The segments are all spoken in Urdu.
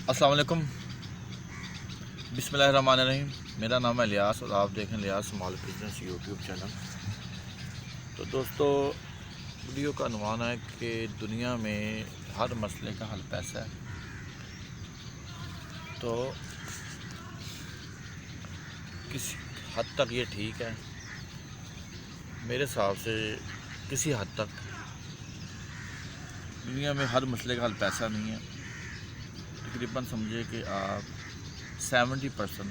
السلام علیکم، بسم اللہ الرحمن الرحیم۔ میرا نام ہے الیاس اور آپ دیکھیں Ilyas small business YouTube channel. تو دوستو، ویڈیو کا عنوان ہے کہ دنیا میں ہر مسئلے کا حل پیسہ ہے۔ تو کسی حد تک یہ ٹھیک ہے، میرے حساب سے کسی حد تک دنیا میں ہر مسئلے کا حل پیسہ نہیں ہے۔ تقریباً سمجھے کہ آپ 70%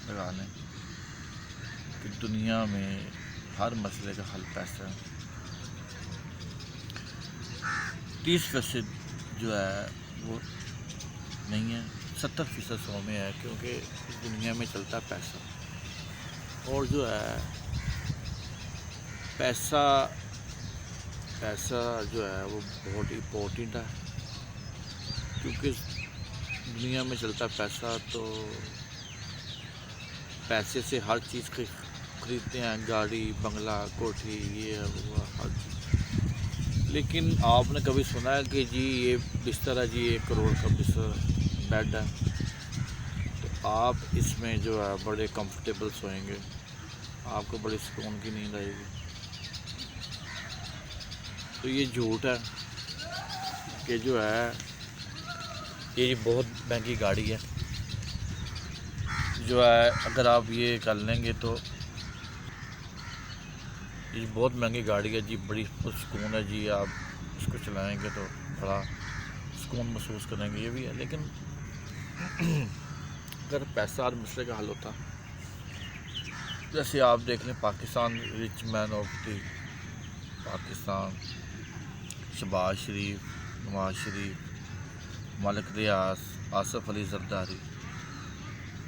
لگا لیں کہ دنیا میں ہر مسئلے کا حل پیسہ ہے۔ 30% جو ہے وہ نہیں ہے، 70% سو میں ہے، کیونکہ اس دنیا میں چلتا ہے پیسہ۔ اور جو ہے پیسہ جو ہے وہ بہت امپورٹنٹ ہے، کیونکہ دنیا میں چلتا ہے پیسہ۔ تو پیسے سے ہر چیز خریدتے ہیں، گاڑی، بنگلہ، کوٹھی، یہ وہ ہر چیز۔ لیکن آپ نے کبھی سنا ہے کہ جی یہ بستر ہے، جی 1 کروڑ کا بستر بیڈ ہے، تو آپ اس میں جو ہے بڑے کمفرٹیبل سوئیں گے، آپ کو بڑی سکون کی نیند آئے گی۔ تو یہ جھوٹ ہے کہ جو ہے یہ بہت مہنگی گاڑی ہے، جو ہے اگر آپ یہ کر لیں گے تو یہ بہت مہنگی گاڑی ہے جی، بڑی سکون ہے جی، آپ اس کو چلائیں گے تو بڑا سکون محسوس کریں گے، یہ بھی ہے۔ لیکن اگر پیسہ ہر مسئلے کا حل ہوتا، جیسے آپ دیکھ لیں Pakistan rich man of the Pakistan, Shehbaz Sharif, Nawaz Sharif, Malik Riaz, Asif Ali Zardari,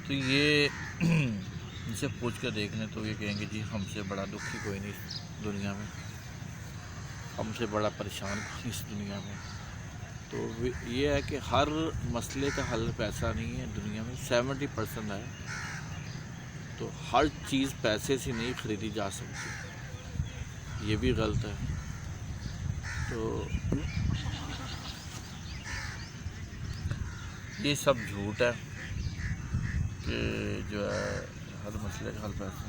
تو یہ ان سے پوچھ کے دیکھ لیں تو یہ کہیں گے جی ہم سے بڑا دکھی کوئی نہیں اس دنیا میں، ہم سے بڑا پریشان کوئی نہیں اس دنیا میں۔ تو یہ ہے کہ ہر مسئلے کا حل پیسہ نہیں ہے، دنیا میں 70% ہے۔ تو ہر چیز پیسے سے نہیں خریدی جا سکتی، یہ بھی غلط ہے۔ تو یہ سب جھوٹ ہے کہ جو ہے ہر مسئلے کا حل پیسہ۔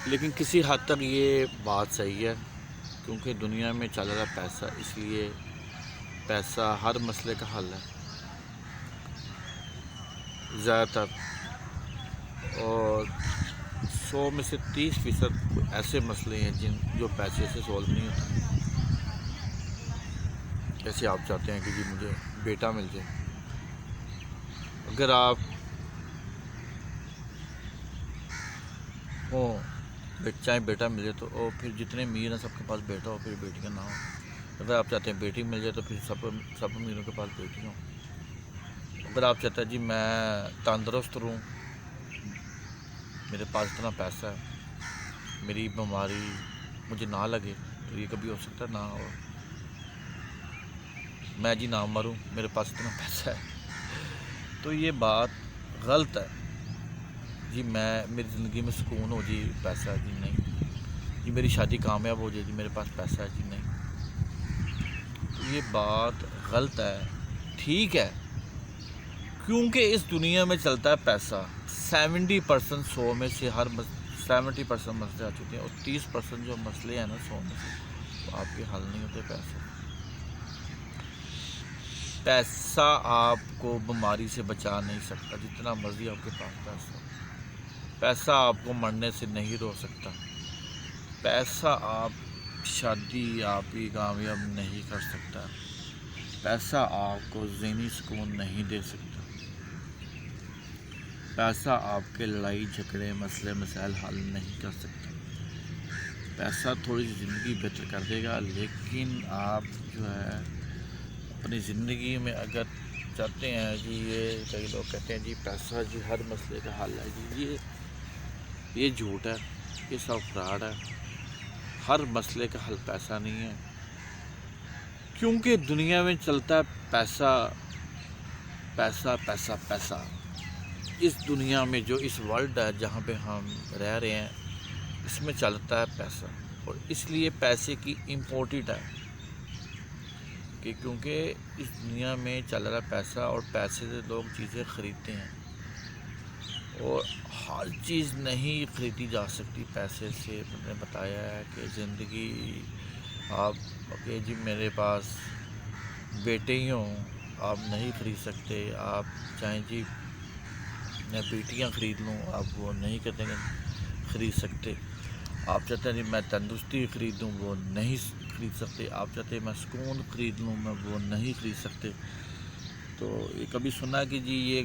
لیکن کسی حد تک یہ بات صحیح ہے، کیونکہ دنیا میں چل رہا پیسہ، اس لیے پیسہ ہر مسئلے کا حل ہے زیادہ تر۔ اور 100 میں سے 30% ایسے مسئلے ہیں جو پیسے سے سولو نہیں ہوتے۔ جیسے آپ چاہتے ہیں کہ جی مجھے بیٹا مل جائے، اگر آپ چاہے بیٹا مل جائے تو پھر جتنے امیر ہیں سب کے پاس بیٹا ہو، پھر بیٹیاں نہ ہو۔ اگر آپ چاہتے ہیں بیٹی مل جائے تو پھر سب امیروں کے پاس بیٹی ہوں۔ اگر آپ چاہتے ہیں جی میں تندرست رہوں، میرے پاس اتنا پیسہ ہے، میری بیماری مجھے نہ لگے، تو یہ کبھی ہو سکتا ہے؟ نہ ہو۔ میں جی نہ مروں، میرے پاس اتنا پیسہ ہے، تو یہ بات غلط ہے جی۔ میری زندگی میں سکون ہو جی پیسہ ہے جی، نہیں جی۔ میری شادی کامیاب ہو جائے جی میرے پاس پیسہ ہے جی، نہیں۔ تو یہ بات غلط ہے۔ ٹھیک ہے، کیونکہ اس دنیا میں چلتا ہے پیسہ۔ 70% 100 میں سے 70% مسئلے آ چکے ہیں، اور 30% جو مسئلے ہیں نا 100 میں سے، تو آپ کے حل نہیں ہوتے پیسے۔ پیسہ آپ کو بیماری سے بچا نہیں سکتا، جتنا مرضی آپ کے پاس پیسہ ہو۔ پیسہ آپ کو مرنے سے نہیں روک سکتا۔ پیسہ آپ شادی آپ کی کامیاب نہیں کر سکتا۔ پیسہ آپ کو ذہنی سکون نہیں دے سکتا۔ پیسہ آپ کے لڑائی جھگڑے مسئلے مسائل حل نہیں کر سکتا۔ پیسہ تھوڑی سی زندگی بہتر کر دے گا، لیکن آپ جو ہے اپنی زندگی میں اگر چاہتے ہیں جی، یہ کئی لوگ کہتے ہیں جی پیسہ جی ہر مسئلے کا حل ہے جی، یہ جھوٹ ہے، یہ سب فراڈ ہے۔ ہر مسئلے کا حل پیسہ نہیں ہے، کیونکہ دنیا میں چلتا ہے پیسہ پیسہ پیسہ پیسہ۔ اس دنیا میں جو اس ورلڈ ہے جہاں پہ ہم رہ رہے ہیں، اس میں چلتا ہے پیسہ، اور اس لیے پیسے کی امپورٹنٹ ہے۔ کہ کیونکہ اس دنیا میں چل رہا پیسہ، اور پیسے سے لوگ چیزیں خریدتے ہیں، اور ہر چیز نہیں خریدی جا سکتی پیسے سے۔ میں نے بتایا ہے کہ زندگی آپ کہ جی میرے پاس بیٹے ہی ہوں، آپ نہیں خرید سکتے۔ آپ چاہیں جی میں بیٹیاں خرید لوں، آپ وہ نہیں خرید سکتے۔ آپ چاہتے ہیں جی میں تندرستی خریدوں، وہ نہیں خرید سکتے۔ آپ چاہتے ہیں میں سکون خرید لوں، میں وہ نہیں خرید سکتے۔ تو یہ کبھی سنا کہ جی یہ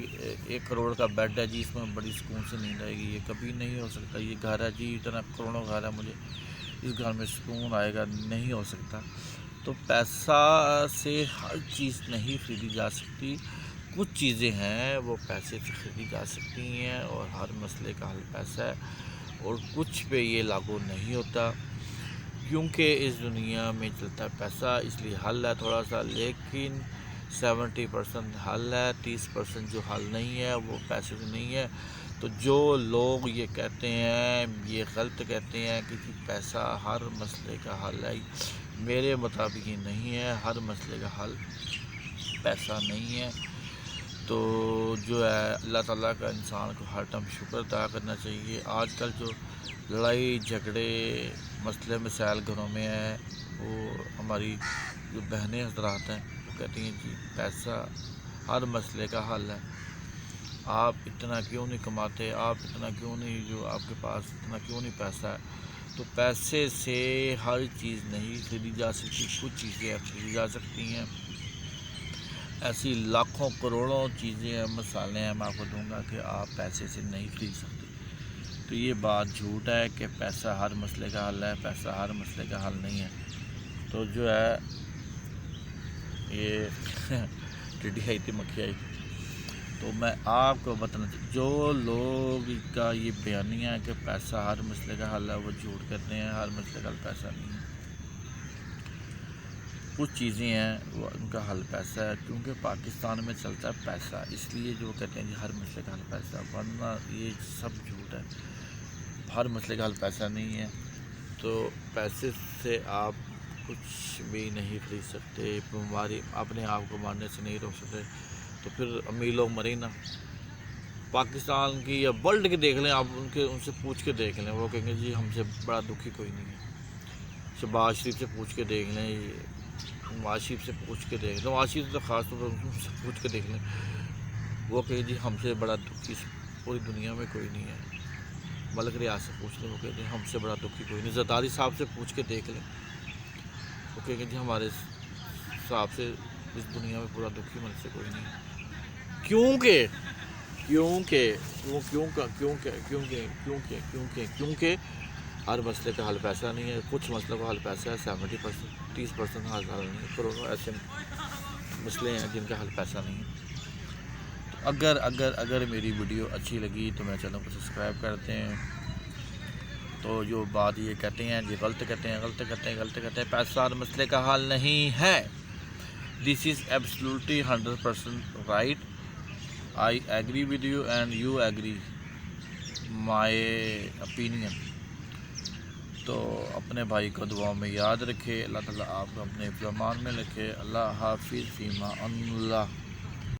1 کروڑ کا بیڈ ہے جی، اس میں بڑی سکون سے نیند آئے گی، یہ کبھی نہیں ہو سکتا۔ یہ گھر ہے جی، اتنا کروڑوں گھر ہے، مجھے اس گھر میں سکون آئے گا، نہیں ہو سکتا۔ تو پیسہ سے ہر چیز نہیں خریدی جا سکتی، کچھ چیزیں ہیں وہ پیسے سے خریدی جا سکتی ہیں، اور ہر مسئلے کا حل پیسہ ہے، اور کچھ پہ یہ لاگو نہیں ہوتا، کیونکہ اس دنیا میں چلتا ہے پیسہ، اس لیے حل ہے تھوڑا سا، لیکن 70% حل ہے، 30% جو حل نہیں ہے وہ پیسے سے نہیں ہے۔ تو جو لوگ یہ کہتے ہیں، یہ غلط کہتے ہیں کہ پیسہ ہر مسئلے کا حل ہے، میرے مطابق یہ نہیں ہے، ہر مسئلے کا حل پیسہ نہیں ہے۔ تو جو ہے اللہ تعالیٰ کا انسان کو ہر ٹائم شکر ادا کرنا چاہیے۔ آج کل جو لڑائی جھگڑے مسئلے مسائل گھروں میں ہے، وہ ہماری جو بہنیں حضرات ہیں وہ کہتی ہیں جی پیسہ ہر مسئلے کا حل ہے، آپ اتنا کیوں نہیں کماتے، آپ اتنا کیوں نہیں، جو آپ کے پاس اتنا کیوں نہیں پیسہ ہے۔ تو پیسے سے ہر چیز نہیں خریدی جا سکتی، کچھ چیزیں خریدی جا سکتی ہیں، ایسی لاکھوں کروڑوں چیزیں ہیں، مسالے ہیں، میں آپ کو دوں گا کہ آپ پیسے سے نہیں خرید سکتے۔ تو یہ بات جھوٹ ہے کہ پیسہ ہر مسئلے کا حل ہے، پیسہ ہر مسئلے کا حل نہیں ہے۔ تو جو ہے یہ ٹڈی آئی تھی مکھی آئی، تو میں آپ کو بتانا جو لوگ کا یہ بیانیہ ہے کہ پیسہ ہر مسئلے کا حل ہے، وہ جھوٹ کرتے ہیں، ہر مسئلے کا حل پیسہ نہیں ہے۔ کچھ چیزیں ہیں وہ ان کا حل پیسہ ہے، کیونکہ پاکستان میں چلتا ہے پیسہ، اس لیے جو کہتے ہیں جی ہر مسئلے کا حل پیسہ، ورنہ یہ سب جھوٹ ہے، ہر مسئلے کا حل پیسہ نہیں ہے۔ تو پیسے سے آپ کچھ بھی نہیں خرید سکتے، بیماری اپنے آپ کو مارنے سے نہیں روک سکتے، تو پھر امیر لوگ مرے نا۔ پاکستان کی یا ورلڈ کی دیکھ لیں آپ، ان سے پوچھ کے دیکھ لیں، وہ کہیں گے جی ہم سے بڑا دکھی کوئی نہیں ہے۔ شہباز شریف سے پوچھ کے دیکھ لیں، نواز شریف سے پوچھ کے دیکھ لیں، نواز شریف سے خاص طور پر ان سے پوچھ کے دیکھ لیں، وہ کہیں جی ہم سے بڑا دکھی پوری دنیا میں کوئی نہیں ہے۔ ملک ریاض سے پوچھ لیں، وہ کہتے ہیں ہم سے بڑا دکھی کوئی نہیں۔ زرداری صاحب سے پوچھ کے دیکھ لیں، وہ کہیں گے جی ہمارے صاحب سے اس دنیا میں پورا دکھی ملک سے کوئی نہیں ہے۔ کیونکہ ہر مسئلے کا حل پیسہ نہیں ہے، کچھ مسئلوں کا حل پیسہ ہے، 70% 30% حل نہیں ہے، کروڑوں ایسے مسئلے ہیں جن کا حل پیسہ نہیں ہے۔ اگر میری ویڈیو اچھی لگی تو میرے چینل کو سبسکرائب کرتے ہیں۔ تو جو بات یہ کہتے ہیں جی غلط کہتے ہیں، پیسہ ہر مسئلے کا حل نہیں ہے۔ This is absolutely 100% right. I agree with you and you agree my opinion. تو اپنے بھائی کو دعاؤں میں یاد رکھے، اللہ تعالیٰ آپ کو اپنے فرمان میں رکھے۔ اللہ حافظ، فیما اللہ۔